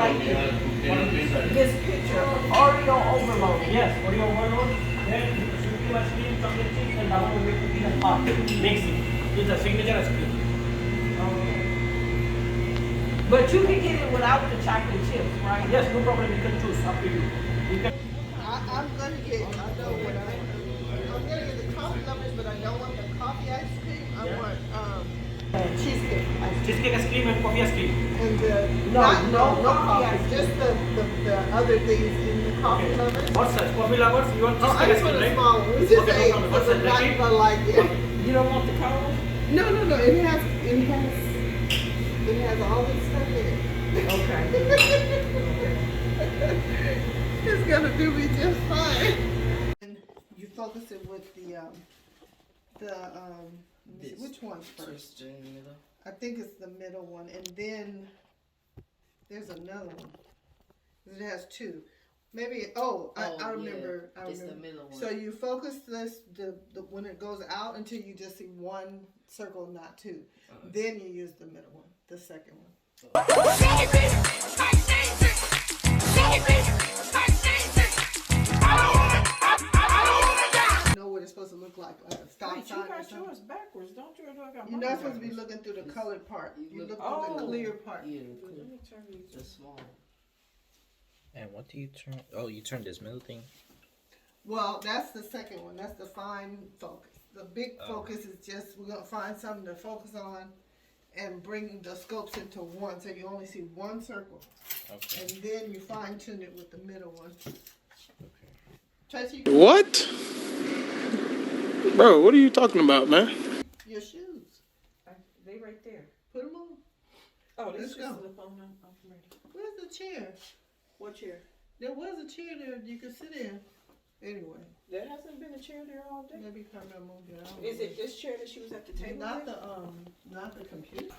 like this picture, Oreo overload. Yes, Oreo overload. Then supreme ice cream, chocolate chips, and that one we have to eat as part. Mixing. It's a signature ice cream. Okay. But you can get it without the chocolate chips, right? Yes, no problem. You can choose. Up to you. You can. I'm gonna get, I know what I'm gonna get the coffee lovers, but I don't want the coffee ice cream. I want cheesecake ice cream. Cheesecake ice cream and coffee ice cream. And the No no coffee ice coffee, just the other things in the coffee lovers. What size? Coffee lovers? You want Oh, I cheesecake ice just want cream, a right? small one. It's just Okay, no eight, problem. because What's I'm that, not right? gonna like it. You don't want the color? No, it has all this stuff in it. Okay. It's gonna do me just fine. And you focus it with which one's first? I think it's the middle one, and then there's another one. It has two. Maybe I remember. Yeah, it's the middle one. So you focus this the when it goes out until you just see one circle, not two. Then you use the middle one, the second one. Know what it's supposed to look like a stop Wait, sign you or got something. yours backwards, don't you? I got You're mine not supposed to be backwards. looking through the colored part. You look Oh. through the clear part. Yeah, Let me turn these. the small. And what do you turn? Oh, you turn this middle thing. Well, that's the second one. That's the fine focus. The big focus is just we're gonna find something to focus on and bring the scopes into one, so you only see one circle, Okay. and then you fine tune it with the middle one. Okay. Tracy, What? Bro, what are you talking about, man? your shoes. They right there. Put them on. Oh, this Let's is go. the phone. I'm ready. Where's the chair? What chair? There was a chair there you could sit in. Anyway, There hasn't been a chair there all day. maybe Carmel moved it out. Is it this chair that she was at the table Not with? not the computer.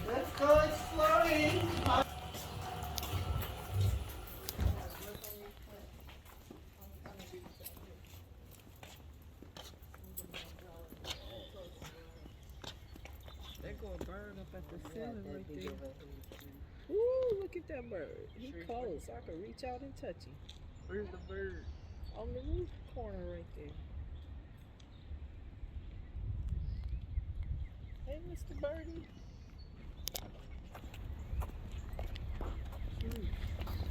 Let's go exploring. There go a bird up at the ceiling right there. Ooh, look at that bird. He close. I can reach out and touch him. Where's the bird? On the roof corner right there. Hey, Mr. Birdie.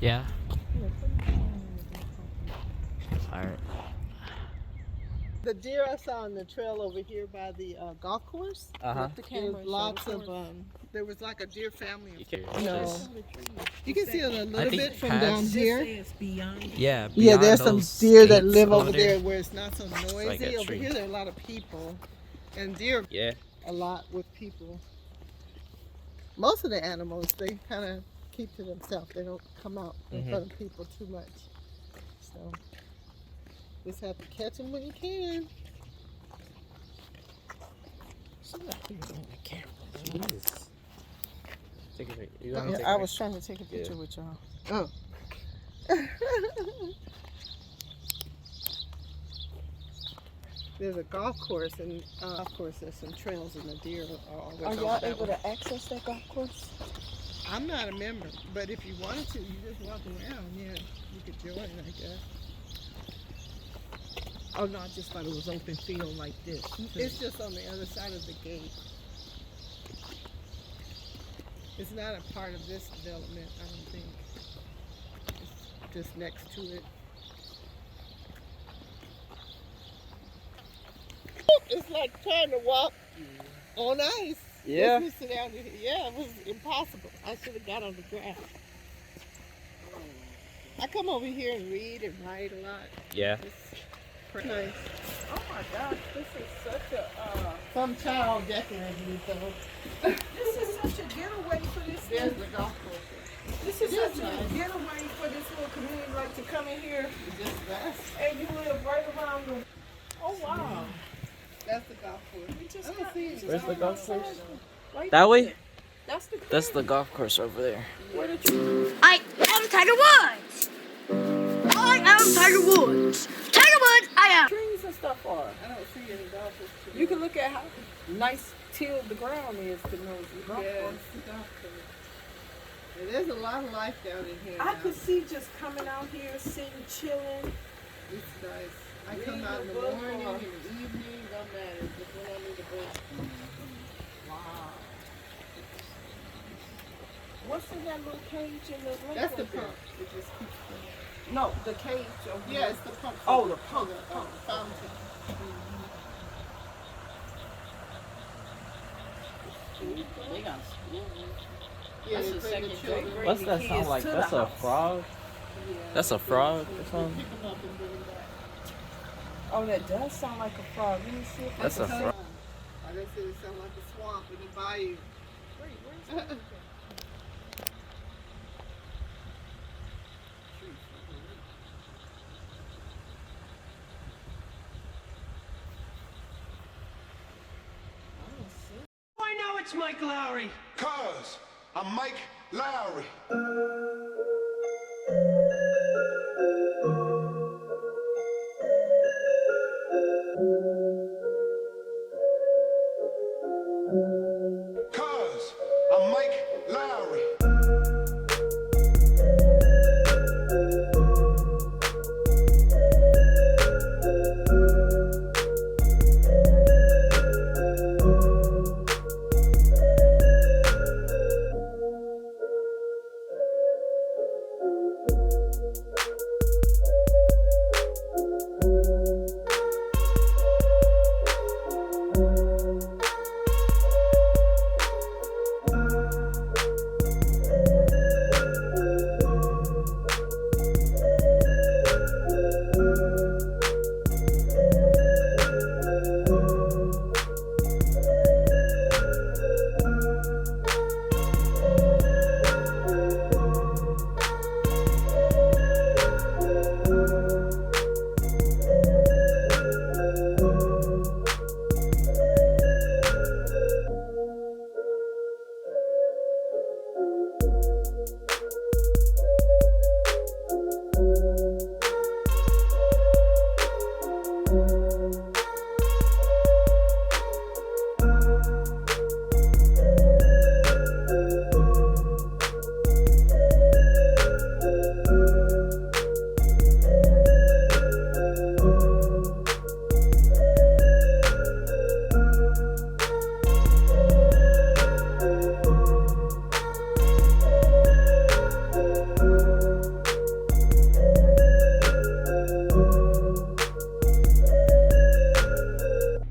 Yeah. All right. The deer I saw on the trail over here by the golf course. Uh-huh. There's lots of there was like a deer family. No. You can see it a little think bit from past- down here. It's beyond. Yeah. Yeah, beyond there's some those deer that gates live over there where it's not so noisy. like a Over tree. here, there are a lot of people, and deer Yeah. a lot with people. Most of the animals, they kind of keep to themselves. They don't come out in front of people too much. So just have to catch them when you can. Jesus. Take a picture. You want me to take I a was trying to take a picture with y'all. Oh. There's a golf course, and of course there's some trails, and the deer are always Are over y'all that able way. to access that golf course? I'm not a member, but if you wanted to, you just walk around. Yeah, you could join, I guess. Oh no, I just thought it was open field like this. It's just on the other side of the gate. It's not a part of this development, I don't think. It's just next to it. It's like trying to walk on ice. Yeah. Let's sit down here. Yeah, it was impossible. I should have got on the grass. I come over here and read and write a lot. Yeah. It's pretty nice. Oh my gosh, this is such a Some child decorated these though. this is such a getaway for this. There's the golf course. This is Yes, such a nice. getaway for this little community, like to come in here Just that's and you live right around the. Oh wow. the golf course. We just I don't got- see we it. just Where's the got golf outside. course? Right That way? That's the. That's the golf course over there. Where did you? I am Tiger Woods. I am Tiger Woods. Tiger Woods, I am. Trees and stuff are. I don't see any golfers. You can look at how nice tilled the ground is to know it's a golf Yeah, course. it's the golf course. And there's a lot of life down in here. I now. could see just coming out here, sitting, chilling. It's nice. I come Reading out in a the book morning, or- in the evening, don't matter. Just when I need a break. Wow. What's in that little cage in the lake? That's the right there? pump. It just keeps going. No, the cage over Yeah, there. it's the pump. Oh, for the pump, for pump. the fountain. They got school. Yeah, That's they the bring second the day. children. What's that Kids sound like? to the That's a house. frog? Yeah. That's a frog or They something? pick them up and bring them back. Oh, that does sound like a frog. Let me see if That's I a can frog. Like I said, it sounds like a swamp in the bayou. Wait, where's that? I know it's Mike Lowry. Cuz I'm Mike Lowry. Cuz I'm Mike Lowry.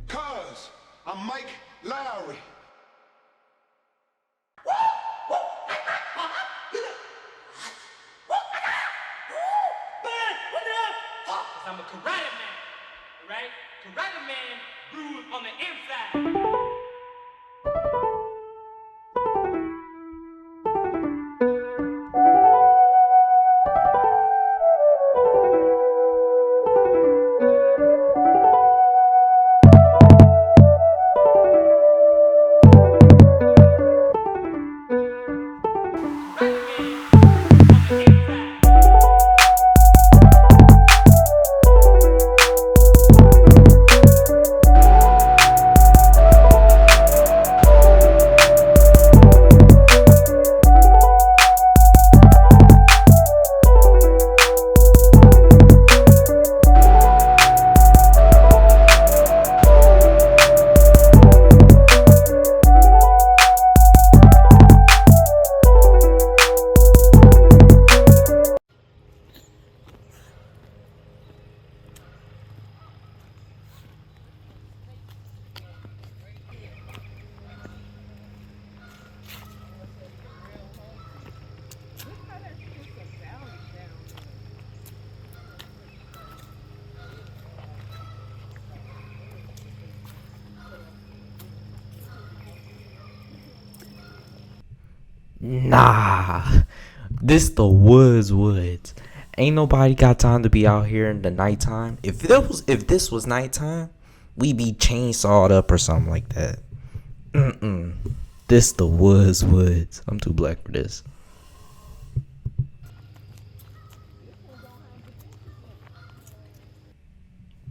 Cuz I'm Mike Lowry. Man, what the hell? Cause I'm a karate man. Alright? Karate man bruised on the inside. Nah. This the woods. Ain't nobody got time to be out here in the nighttime. If this was nighttime, we'd be chainsawed up or something like that. This the woods. I'm too black for this.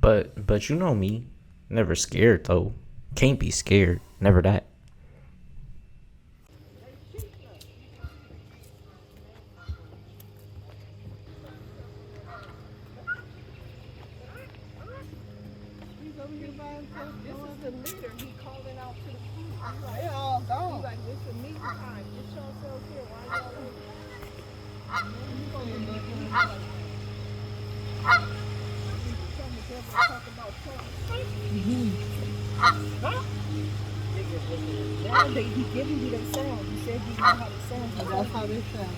But you know me. Never scared though. Can't be scared. Never that. This is the leader. He calling out to the crew. He's like, They all he's gone. like, this is meeting time. Get yourselves here. Why y'all here? Talk about now he giving you them sounds. He said you know how to sound. That's how they sound.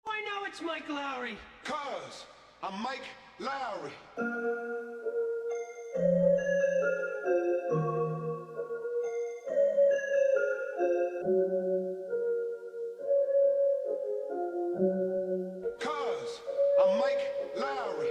I know it's Mike Lowry. Cuz I'm Mike Lowry. Cuz I'm Mike Lowry.